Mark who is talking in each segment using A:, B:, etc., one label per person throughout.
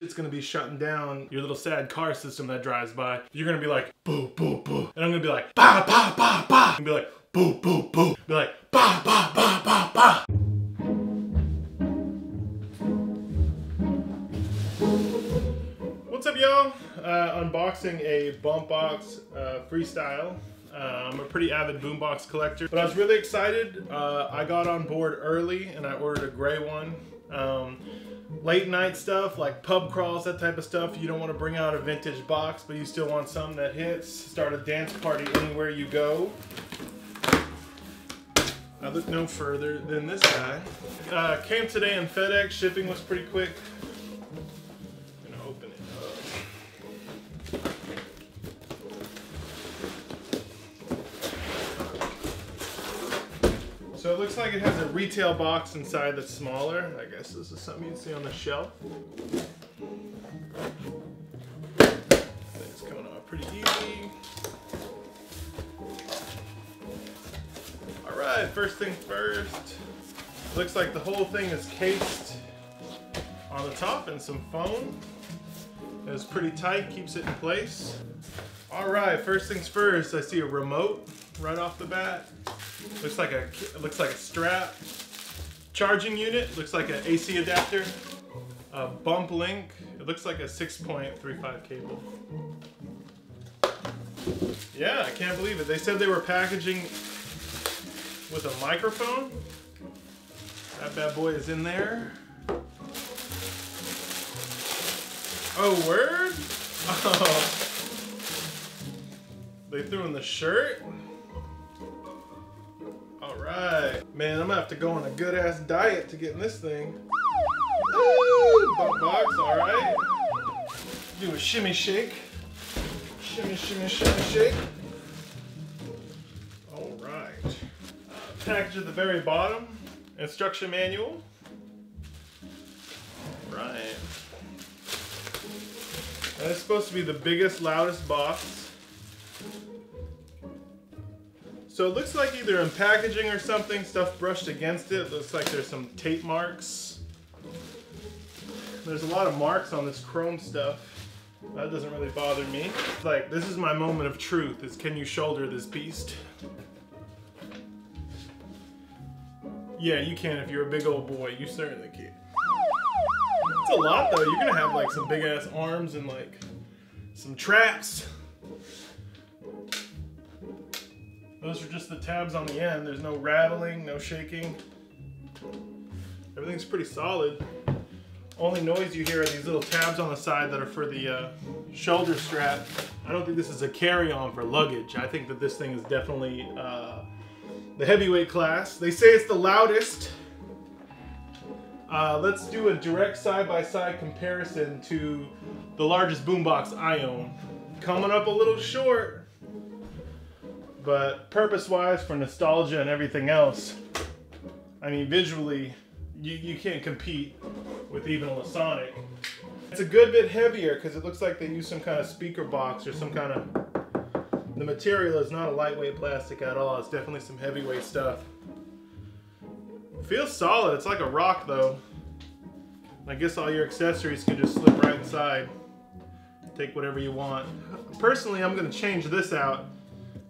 A: It's gonna be shutting down your little sad car system that drives by. You're gonna be like, boo, boo, boo. And I'm gonna be like, ba, ba, ba, ba. And be like, boo, boo, boo. Be like, ba, ba, ba, ba, ba. What's up, y'all? Unboxing a Bumpboxx freestyle. I'm a pretty avid boombox collector, but I was really excited. I got on board early and I ordered a gray one. Late night stuff like pub crawls, that type of stuff. You don't want to bring out a vintage box, but you still want something that hits. Start a dance party anywhere you go. I look no further than this guy. Came today in FedEx. Shipping was pretty quick. I'm gonna open it up. So it looks like it has a retail box inside that's smaller. I guess this is something you'd see on the shelf. It's coming off pretty easy. Alright, first thing first. Looks like the whole thing is cased on the top in some foam. It's pretty tight, keeps it in place. Alright, first things first, I see a remote right off the bat. Looks like a strap. Charging unit, looks like an AC adapter. A bump link, it looks like a 6.35 cable. Yeah, I can't believe it. They said they were packaging with a microphone. That bad boy is in there. Oh, word? Oh. They threw in the shirt. Alright. Man, I'm gonna have to go on a good ass diet to get in this thing. Woo! Bumpboxx, alright. Do a shimmy shake. Shimmy, shimmy, shimmy shake. Alright. Package at the very bottom. Instruction manual. Alright. That's supposed to be the biggest, loudest box. So it looks like either in packaging or something, stuff brushed against it. Looks like there's some tape marks. There's a lot of marks on this chrome stuff. That doesn't really bother me. Like, this is my moment of truth, is can you shoulder this beast? Yeah, you can if you're a big old boy. You certainly can. It's a lot though. You're gonna have like some big ass arms and like some traps. Those are just the tabs on the end. There's no rattling, no shaking. Everything's pretty solid. Only noise you hear are these little tabs on the side that are for the shoulder strap. I don't think this is a carry-on for luggage. I think that this thing is definitely the heavyweight class. They say it's the loudest. Let's do a direct side-by-side comparison to the largest boombox I own. Coming up a little short. But purpose-wise, for nostalgia and everything else, I mean, visually, you can't compete with even a Sonic. It's a good bit heavier because it looks like they use some kind of speaker box or some kind of... The material is not a lightweight plastic at all. It's definitely some heavyweight stuff. It feels solid. It's like a rock, though. I guess all your accessories can just slip right inside. Take whatever you want. Personally, I'm going to change this out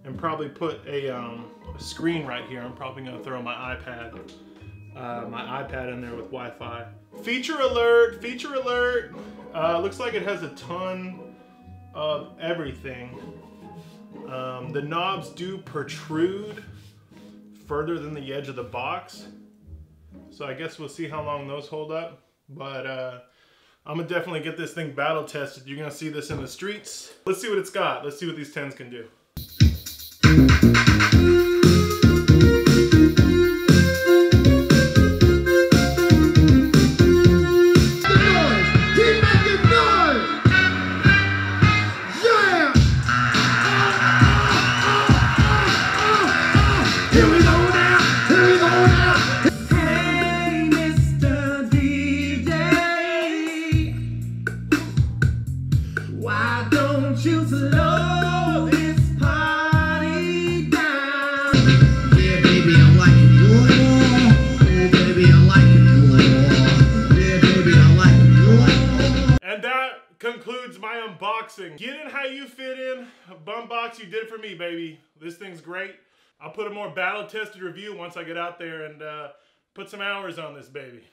A: and probably put a screen right here. I'm probably gonna throw my iPad in there with Wi-Fi. Feature alert, feature alert. Looks like it has a ton of everything. The knobs do protrude further than the edge of the box. So I guess we'll see how long those hold up. But I'm gonna definitely get this thing battle tested. You're gonna see this in the streets. Let's see what it's got. Let's see what these 10s can do.
B: Why don't you slow this
A: concludes my unboxing. Get in how you fit in. Bumpboxx, you did it for me, baby. This thing's great. I'll put a more battle-tested review once I get out there and put some hours on this baby.